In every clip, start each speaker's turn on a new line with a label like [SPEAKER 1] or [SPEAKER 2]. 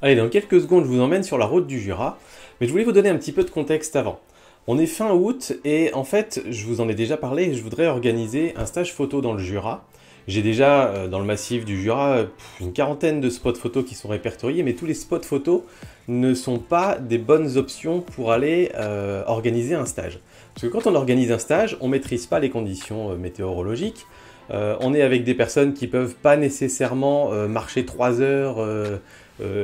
[SPEAKER 1] Allez, dans quelques secondes, je vous emmène sur la route du Jura, mais je voulais vous donner un petit peu de contexte avant. On est fin août et en fait, je vous en ai déjà parlé, je voudrais organiser un stage photo dans le Jura. J'ai déjà dans le massif du Jura une quarantaine de spots photos qui sont répertoriés, mais tous les spots photos ne sont pas des bonnes options pour aller organiser un stage. Parce que quand on organise un stage, on ne maîtrise pas les conditions météorologiques. On est avec des personnes qui peuvent pas nécessairement marcher 3 heures,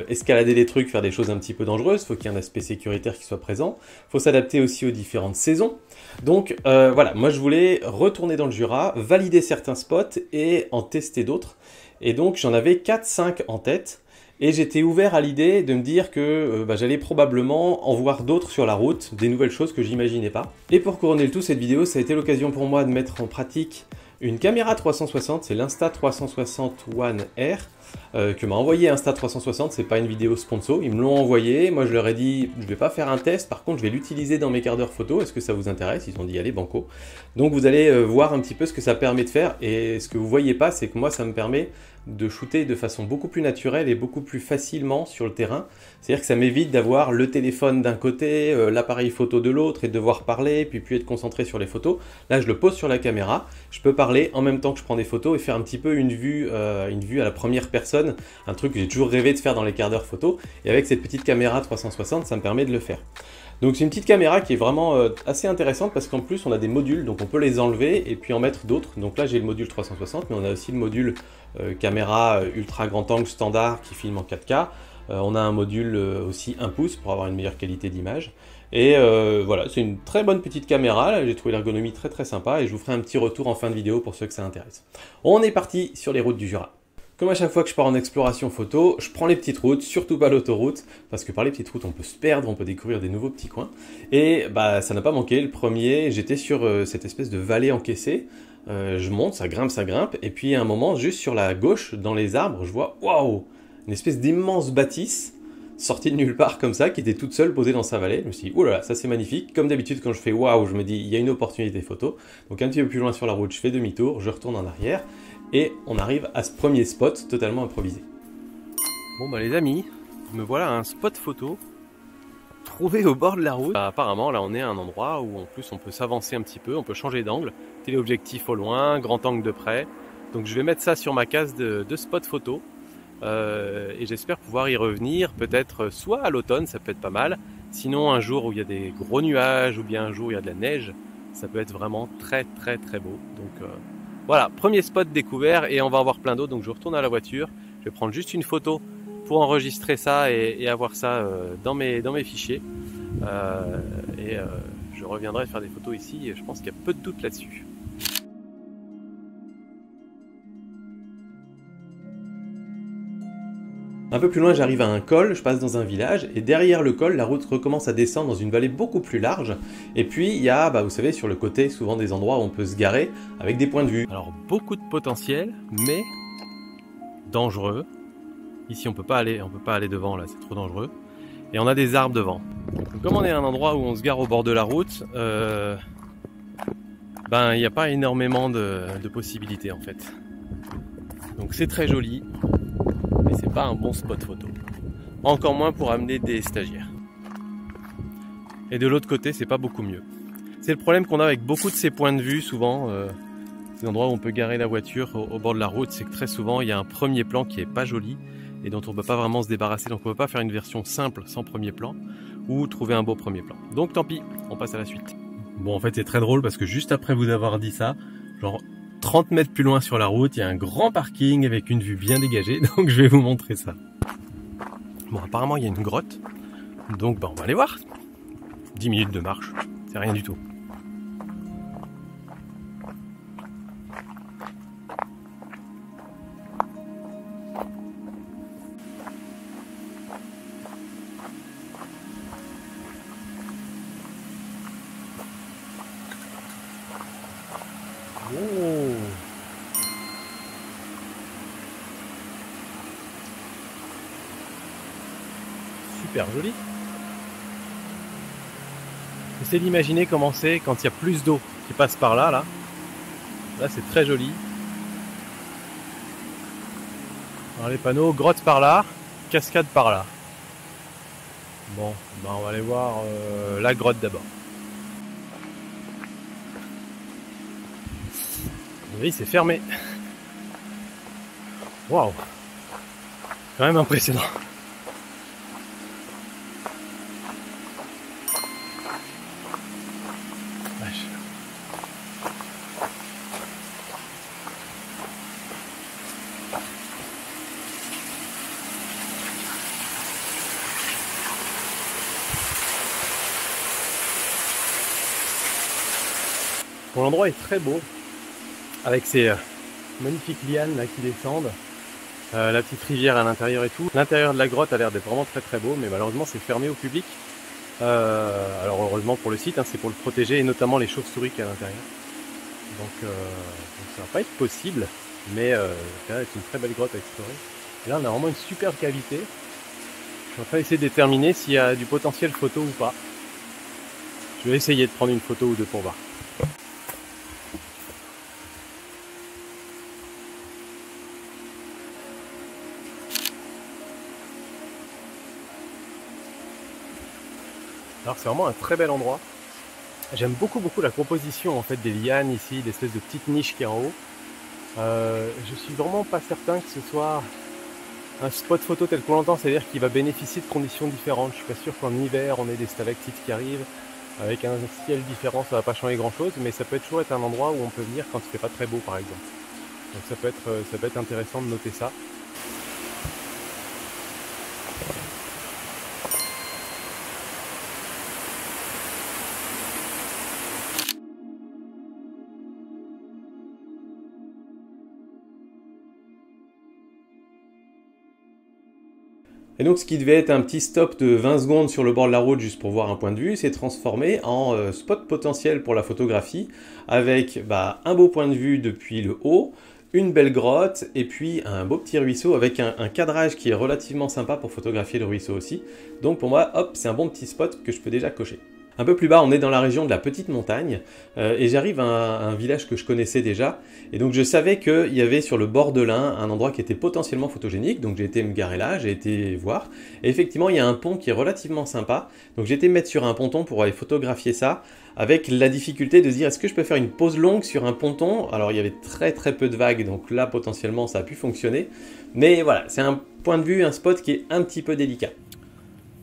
[SPEAKER 1] escalader les trucs, faire des choses un petit peu dangereuses. Il faut qu'il y ait un aspect sécuritaire qui soit présent. Il faut s'adapter aussi aux différentes saisons. Donc voilà, moi je voulais retourner dans le Jura, valider certains spots et en tester d'autres. Et donc j'en avais 4-5 en tête. Et j'étais ouvert à l'idée de me dire que j'allais probablement en voir d'autres sur la route, des nouvelles choses que j'imaginais pas. Et pour couronner le tout, cette vidéo, ça a été l'occasion pour moi de mettre en pratique une caméra 360, c'est l'Insta360 One R que m'a envoyé Insta360, c'est pas une vidéo sponsor, ils me l'ont envoyé, moi je leur ai dit je vais pas faire un test, par contre je vais l'utiliser dans mes quarts d'heure photo, est-ce que ça vous intéresse? Ils ont dit allez banco. Donc vous allez voir un petit peu ce que ça permet de faire, et ce que vous voyez pas, c'est que moi ça me permet de shooter de façon beaucoup plus naturelle et beaucoup plus facilement sur le terrain. C'est-à-dire que ça m'évite d'avoir le téléphone d'un côté, l'appareil photo de l'autre et de devoir parler, puis être concentré sur les photos. Là, je le pose sur la caméra, je peux parler en même temps que je prends des photos et faire un petit peu une vue à la première personne, un truc que j'ai toujours rêvé de faire dans les quarts d'heure photo. Et avec cette petite caméra 360, ça me permet de le faire. Donc c'est une petite caméra qui est vraiment assez intéressante parce qu'en plus on a des modules, donc on peut les enlever et puis en mettre d'autres. Donc là j'ai le module 360, mais on a aussi le module caméra ultra grand angle standard qui filme en 4K. On a un module aussi 1 pouce pour avoir une meilleure qualité d'image. Et voilà, c'est une très bonne petite caméra, j'ai trouvé l'ergonomie très sympa et je vous ferai un petit retour en fin de vidéo pour ceux que ça intéresse. On est parti sur les routes du Jura. Comme à chaque fois que je pars en exploration photo, je prends les petites routes, surtout pas l'autoroute, parce que par les petites routes on peut se perdre, on peut découvrir des nouveaux petits coins. Et ça n'a pas manqué, le premier, j'étais sur cette espèce de vallée encaissée, je monte, ça grimpe, et puis à un moment, juste sur la gauche, dans les arbres, je vois, waouh, une espèce d'immense bâtisse, sortie de nulle part comme ça, qui était toute seule posée dans sa vallée. Je me suis dit, oulala, ça c'est magnifique. Comme d'habitude, quand je fais waouh, je me dis, il y a une opportunité photo. Donc un petit peu plus loin sur la route, je fais demi-tour, je retourne en arrière, et on arrive à ce premier spot totalement improvisé. Bon les amis, me voilà à un spot photo trouvé au bord de la route. Apparemment là on est à un endroit où en plus on peut s'avancer un petit peu, on peut changer d'angle, téléobjectif au loin, grand angle de près. Donc je vais mettre ça sur ma case de spot photo et j'espère pouvoir y revenir peut-être soit à l'automne, ça peut être pas mal, sinon un jour où il y a des gros nuages ou bien un jour où il y a de la neige, ça peut être vraiment très beau. Donc voilà, premier spot découvert et on va en voir plein d'autres. Donc je retourne à la voiture, je vais prendre juste une photo pour enregistrer ça et avoir ça dans mes fichiers. Je reviendrai faire des photos ici et je pense qu'il y a peu de doute là-dessus. Un peu plus loin, j'arrive à un col, je passe dans un village, et derrière le col, la route recommence à descendre dans une vallée beaucoup plus large. Et puis, il y a, vous savez, sur le côté, souvent des endroits où on peut se garer, avec des points de vue. Alors, beaucoup de potentiel, mais dangereux. Ici, on peut pas aller devant, là, c'est trop dangereux. Et on a des arbres devant. Donc, comme on est à un endroit où on se gare au bord de la route, il n'y a pas énormément de possibilités, en fait. Donc, c'est très joli. Mais c'est pas un bon spot photo. Encore moins pour amener des stagiaires. Et de l'autre côté, c'est pas beaucoup mieux. C'est le problème qu'on a avec beaucoup de ces points de vue, souvent, ces endroits où on peut garer la voiture au bord de la route, c'est que très souvent, il y a un premier plan qui est pas joli et dont on peut pas vraiment se débarrasser. Donc on peut pas faire une version simple sans premier plan ou trouver un beau premier plan. Donc tant pis, on passe à la suite. Bon, en fait, c'est très drôle parce que juste après vous avoir dit ça, genre 30 mètres plus loin sur la route, il y a un grand parking avec une vue bien dégagée, donc je vais vous montrer ça. Bon, apparemment il y a une grotte, donc on va aller voir. 10 minutes de marche, c'est rien du tout. Oh. Super joli. J'essaie d'imaginer comment c'est quand il y a plus d'eau qui passe par là. Là c'est très joli. Alors les panneaux, grotte par là, cascade par là. Bon, bah on va aller voir la grotte d'abord. Oui, c'est fermé. Waouh, quand même impressionnant. Vache. Bon, l'endroit est très beau, avec ces magnifiques lianes là qui descendent, la petite rivière à l'intérieur et tout. L'intérieur de la grotte a l'air d'être vraiment très beau, mais malheureusement c'est fermé au public. Alors heureusement pour le site, hein, c'est pour le protéger, et notamment les chauves-souris qui est à l'intérieur. Donc ça va pas être possible, mais c'est une très belle grotte à explorer. Et là on a vraiment une superbe cavité. Je suis en train d'essayer de déterminer s'il y a du potentiel photo ou pas. Je vais essayer de prendre une photo ou deux pour voir. Alors c'est vraiment un très bel endroit. J'aime beaucoup la composition en fait des lianes ici, l'espèce de petite niche qui est en haut. Je suis vraiment pas certain que ce soit un spot photo tel qu'on l'entend, c'est-à-dire qu'il va bénéficier de conditions différentes. Je suis pas sûr qu'en hiver on ait des stalactites qui arrivent avec un ciel différent, ça va pas changer grand-chose, mais ça peut toujours être un endroit où on peut venir quand il fait pas très beau par exemple. Donc ça peut être intéressant de noter ça. Et donc ce qui devait être un petit stop de 20 secondes sur le bord de la route juste pour voir un point de vue s'est transformé en spot potentiel pour la photographie avec un beau point de vue depuis le haut, une belle grotte et puis un beau petit ruisseau avec un cadrage qui est relativement sympa pour photographier le ruisseau aussi. Donc pour moi, hop, c'est un bon petit spot que je peux déjà cocher. Un peu plus bas, on est dans la région de la Petite Montagne et j'arrive à un village que je connaissais déjà. Et donc je savais qu'il y avait sur le bord de l'Ain un endroit qui était potentiellement photogénique. Donc j'ai été me garer là, j'ai été voir. Et effectivement, il y a un pont qui est relativement sympa. Donc j'ai été me mettre sur un ponton pour aller photographier ça avec la difficulté de se dire est-ce que je peux faire une pause longue sur un ponton. Alors il y avait très peu de vagues, donc là potentiellement ça a pu fonctionner. Mais voilà, c'est un point de vue, un spot qui est un petit peu délicat.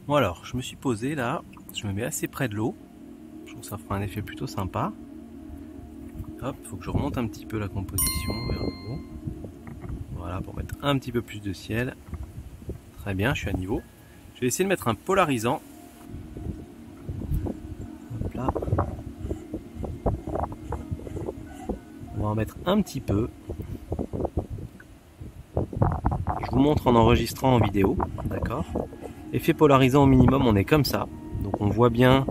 [SPEAKER 1] Bon alors, je me suis posé là. Je me mets assez près de l'eau. Je trouve que ça fera un effet plutôt sympa. Hop, il faut que je remonte un petit peu la composition vers le haut. Voilà, pour mettre un petit peu plus de ciel. Très bien, je suis à niveau. Je vais essayer de mettre un polarisant. Hop là. On va en mettre un petit peu. Je vous montre en enregistrant en vidéo. D'accord. Effet polarisant au minimum, on est comme ça. Donc on voit bien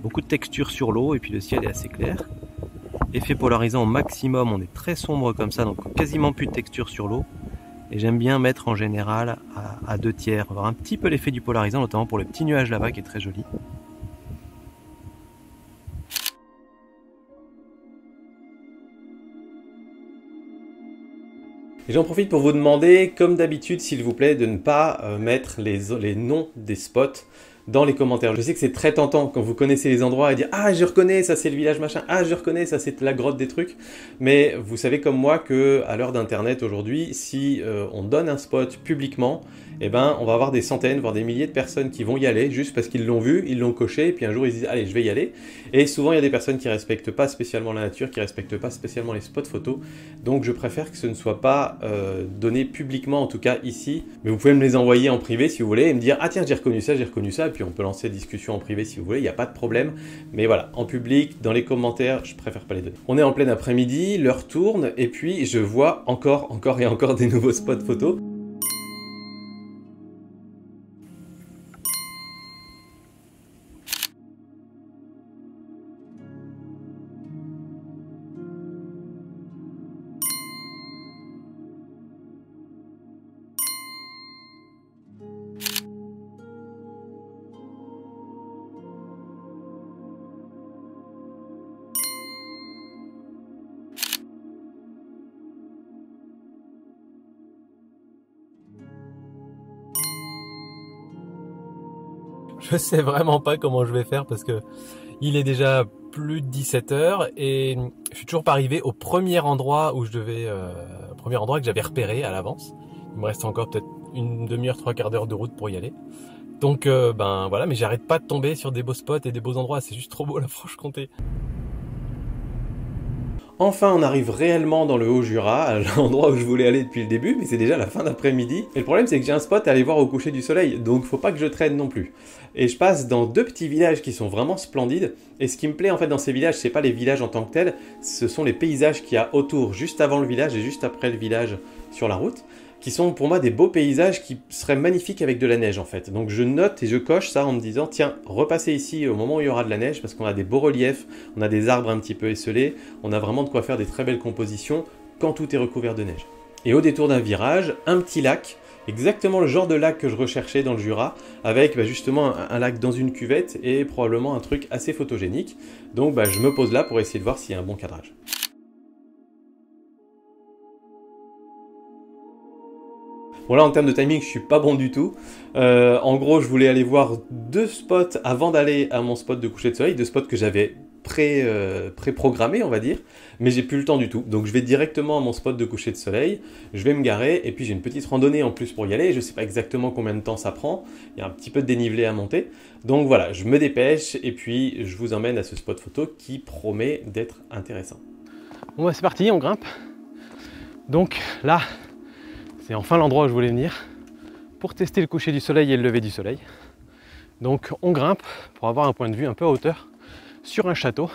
[SPEAKER 1] beaucoup de texture sur l'eau et puis le ciel est assez clair. Effet polarisant au maximum, on est très sombre comme ça, donc quasiment plus de texture sur l'eau. Et j'aime bien mettre en général à 2/3, avoir un petit peu l'effet du polarisant, notamment pour le petit nuage là-bas qui est très joli. Et j'en profite pour vous demander, comme d'habitude, s'il vous plaît, de ne pas mettre les noms des spots dans les commentaires. Je sais que c'est très tentant quand vous connaissez les endroits et dire ah je reconnais ça c'est le village machin, ah je reconnais ça c'est la grotte des trucs, mais vous savez comme moi que à l'heure d'internet aujourd'hui, si on donne un spot publiquement, eh ben on va avoir des centaines voire des milliers de personnes qui vont y aller juste parce qu'ils l'ont vu, ils l'ont coché et puis un jour ils se disent allez je vais y aller, et souvent il y a des personnes qui respectent pas spécialement la nature, qui respectent pas spécialement les spots photos, donc je préfère que ce ne soit pas donné publiquement en tout cas ici, mais vous pouvez me les envoyer en privé si vous voulez et me dire ah tiens j'ai reconnu ça, et puis on peut lancer la discussion en privé si vous voulez, il n'y a pas de problème. Mais voilà, en public, dans les commentaires, je préfère pas les donner. On est en plein après-midi, l'heure tourne, et puis je vois encore et encore des nouveaux spots photos.
[SPEAKER 2] Je sais vraiment pas comment je vais faire parce que il est déjà plus de 17 h et je suis toujours pas arrivé au premier endroit où je devais, premier endroit que j'avais repéré à l'avance. Il me reste encore peut-être une demi-heure, trois quarts d'heure de route pour y aller. Donc ben voilà, mais j'arrête pas de tomber sur des beaux spots et des beaux endroits, c'est juste trop beau la Franche-Comté.
[SPEAKER 1] Enfin, on arrive réellement dans le Haut-Jura, à l'endroit où je voulais aller depuis le début, mais c'est déjà la fin d'après-midi. Et le problème, c'est que j'ai un spot à aller voir au coucher du soleil, donc faut pas que je traîne non plus. Et je passe dans deux petits villages qui sont vraiment splendides. Et ce qui me plaît en fait dans ces villages, c'est pas les villages en tant que tels, ce sont les paysages qu'il y a autour, juste avant le village et juste après le village sur la route, qui sont pour moi des beaux paysages qui seraient magnifiques avec de la neige en fait. Donc je note et je coche ça en me disant tiens, repassez ici au moment où il y aura de la neige parce qu'on a des beaux reliefs, on a des arbres un petit peu esselés, on a vraiment de quoi faire des très belles compositions quand tout est recouvert de neige. Et au détour d'un virage, un petit lac, exactement le genre de lac que je recherchais dans le Jura, avec justement un lac dans une cuvette et probablement un truc assez photogénique. Donc je me pose là pour essayer de voir s'il y a un bon cadrage. Bon là en termes de timing je suis pas bon du tout. En gros je voulais aller voir deux spots avant d'aller à mon spot de coucher de soleil, deux spots que j'avais pré-programmés on va dire, mais j'ai plus le temps du tout. Donc je vais directement à mon spot de coucher de soleil, je vais me garer et puis j'ai une petite randonnée en plus pour y aller, je sais pas exactement combien de temps ça prend, il y a un petit peu de dénivelé à monter. Donc voilà, je me dépêche et puis je vous emmène à ce spot photo qui promet d'être intéressant.
[SPEAKER 2] Bon c'est parti, on grimpe. Donc là, c'est enfin l'endroit où je voulais venir pour tester le coucher du soleil et le lever du soleil. Donc on grimpe pour avoir un point de vue un peu à hauteur sur un château.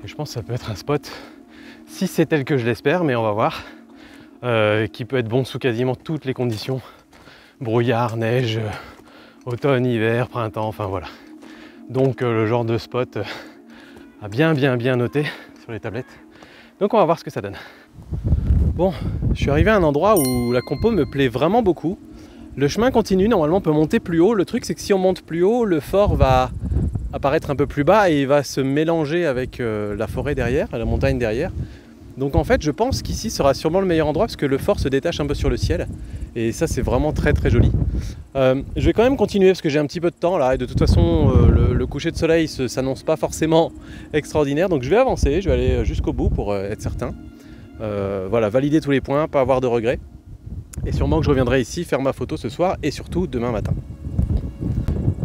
[SPEAKER 2] Et je pense que ça peut être un spot, si c'est tel que je l'espère, mais on va voir, qui peut être bon sous quasiment toutes les conditions. Brouillard, neige, automne, hiver, printemps, enfin voilà. Donc le genre de spot à bien noter sur les tablettes. Donc on va voir ce que ça donne. Bon, je suis arrivé à un endroit où la compo me plaît vraiment beaucoup. Le chemin continue, normalement on peut monter plus haut. Le truc c'est que si on monte plus haut, le fort va apparaître un peu plus bas et il va se mélanger avec la forêt derrière, la montagne derrière. Donc en fait je pense qu'ici sera sûrement le meilleur endroit parce que le fort se détache un peu sur le ciel. Et ça c'est vraiment très joli. Je vais quand même continuer parce que j'ai un petit peu de temps là et de toute façon le coucher de soleil s'annonce pas forcément extraordinaire. Donc je vais avancer, je vais aller jusqu'au bout pour être certain. Voilà, valider tous les points, pas avoir de regrets. Et sûrement que je reviendrai ici faire ma photo ce soir et surtout demain matin.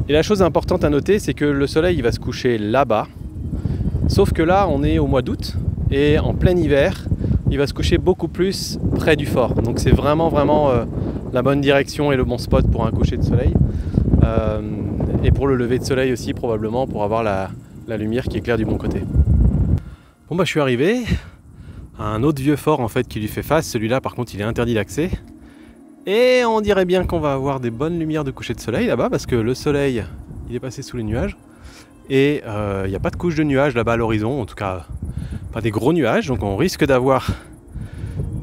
[SPEAKER 2] Et la chose importante à noter, c'est que le soleil il va se coucher là-bas. Sauf que là, on est au mois d'août et en plein hiver, il va se coucher beaucoup plus près du fort. Donc c'est vraiment la bonne direction et le bon spot pour un coucher de soleil. Et pour le lever de soleil aussi probablement pour avoir la lumière qui éclaire du bon côté. Bon je suis arrivé à un autre vieux fort en fait qui lui fait face. Celui-là par contre il est interdit d'accès. Et on dirait bien qu'on va avoir des bonnes lumières de coucher de soleil là-bas parce que le soleil il est passé sous les nuages. Et il n'y a pas de couche de nuages là-bas à l'horizon, en tout cas pas des gros nuages. Donc on risque d'avoir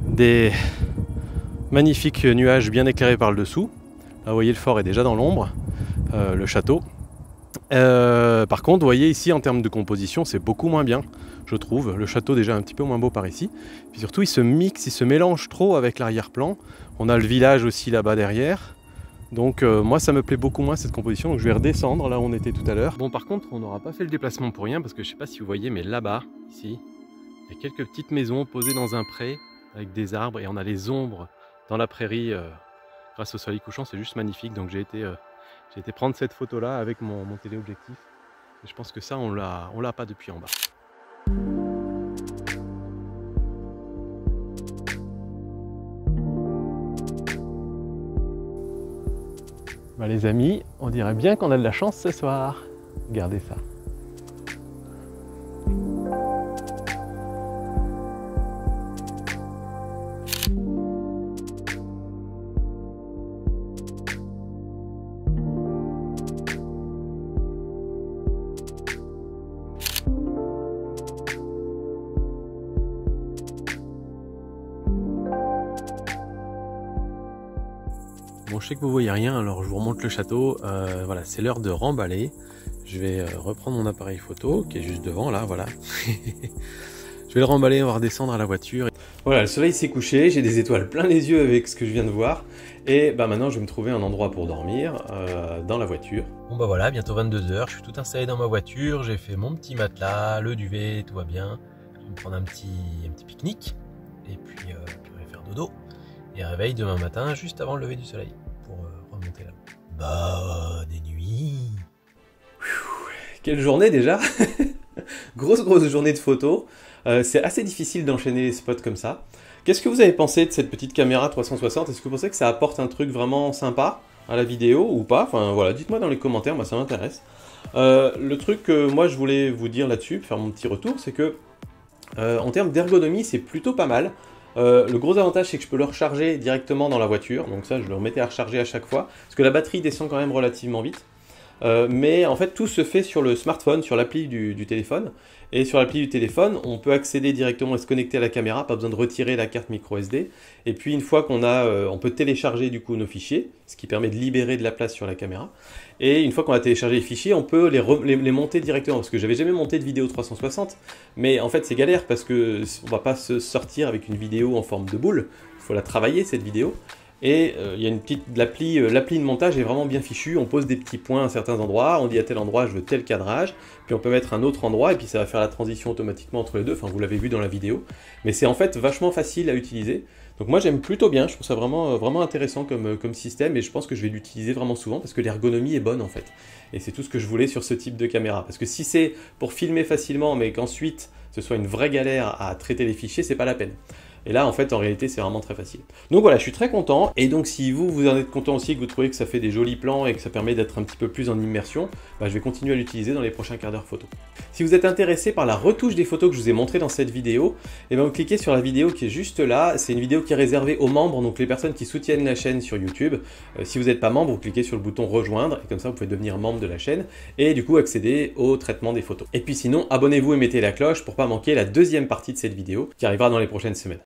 [SPEAKER 2] des magnifiques nuages bien éclairés par le dessous. Là vous voyez le fort est déjà dans l'ombre, le château. Par contre vous voyez ici en termes de composition c'est beaucoup moins bien je trouve, le château déjà un petit peu moins beau par ici, puis surtout il se mixe, il se mélange trop avec l'arrière-plan, on a le village aussi là-bas derrière, donc moi ça me plaît beaucoup moins cette composition, donc je vais redescendre là où on était tout à l'heure. Bon par contre on n'aura pas fait le déplacement pour rien parce que je sais pas si vous voyez mais là-bas, ici, il y a quelques petites maisons posées dans un pré avec des arbres et on a les ombres dans la prairie grâce au soleil couchant, c'est juste magnifique, donc j'ai été prendre cette photo là avec mon téléobjectif et je pense que ça on l'a pas depuis en bas. Les amis, on dirait bien qu'on a de la chance ce soir. Regardez ça. Bon, je sais que vous voyez rien, alors je vous remonte le château. Voilà, c'est l'heure de remballer. Je vais reprendre mon appareil photo qui est juste devant là, voilà. Je vais le remballer, on va redescendre à la voiture.
[SPEAKER 1] Voilà, le soleil s'est couché, j'ai des étoiles plein les yeux avec ce que je viens de voir. Et bah maintenant, je vais me trouver un endroit pour dormir dans la voiture.
[SPEAKER 2] Bon bah voilà, bientôt 22 h, je suis tout installé dans ma voiture, j'ai fait mon petit matelas, le duvet, tout va bien. Je vais me prendre un petit pique-nique et puis je vais faire dodo. Et réveil demain matin juste avant le lever du soleil pour remonter là. Bonne nuit.
[SPEAKER 1] Quelle journée déjà. Grosse journée de photos. C'est assez difficile d'enchaîner les spots comme ça. Qu'est-ce que vous avez pensé de cette petite caméra 360? Est-ce que vous pensez que ça apporte un truc vraiment sympa à la vidéo ou pas? Enfin voilà, dites-moi dans les commentaires, moi ça m'intéresse. Le truc que moi je voulais vous dire là-dessus, faire mon petit retour, c'est que en termes d'ergonomie, c'est plutôt pas mal. Le gros avantage, c'est que je peux le recharger directement dans la voiture. Donc ça, je le remettais à recharger à chaque fois. Parce que la batterie descend quand même relativement vite. Mais en fait, tout se fait sur le smartphone, sur l'appli du téléphone. Et sur l'appli du téléphone, on peut accéder directement et se connecter à la caméra, pas besoin de retirer la carte micro SD. Et puis une fois qu'on a, on peut télécharger du coup nos fichiers, ce qui permet de libérer de la place sur la caméra. Et une fois qu'on a téléchargé les fichiers, on peut les monter directement. Parce que j'avais jamais monté de vidéo 360, mais en fait c'est galère parce que on va pas se sortir avec une vidéo en forme de boule. Il faut la travailler cette vidéo. Et il y a une petite l'appli de montage est vraiment bien fichue, on pose des petits points à certains endroits, on dit à tel endroit je veux tel cadrage, puis on peut mettre un autre endroit et puis ça va faire la transition automatiquement entre les deux, enfin vous l'avez vu dans la vidéo. Mais c'est en fait vachement facile à utiliser. Donc moi j'aime plutôt bien, je trouve ça vraiment intéressant comme système et je pense que je vais l'utiliser vraiment souvent parce que l'ergonomie est bonne en fait. Et c'est tout ce que je voulais sur ce type de caméra. Parce que si c'est pour filmer facilement mais qu'ensuite ce soit une vraie galère à traiter les fichiers, c'est pas la peine. Et là, en fait, en réalité, c'est vraiment très facile. Donc voilà, je suis très content. Et donc, si vous en êtes content aussi, que vous trouvez que ça fait des jolis plans et que ça permet d'être un petit peu plus en immersion, bah, je vais continuer à l'utiliser dans les prochains quarts d'heure photo. Si vous êtes intéressé par la retouche des photos que je vous ai montrées dans cette vidéo, et ben vous cliquez sur la vidéo qui est juste là. C'est une vidéo qui est réservée aux membres, donc les personnes qui soutiennent la chaîne sur YouTube. Si vous n'êtes pas membre, vous cliquez sur le bouton rejoindre et comme ça, vous pouvez devenir membre de la chaîne et du coup accéder au traitement des photos. Et puis sinon, abonnez-vous et mettez la cloche pour pas manquer la deuxième partie de cette vidéo qui arrivera dans les prochaines semaines.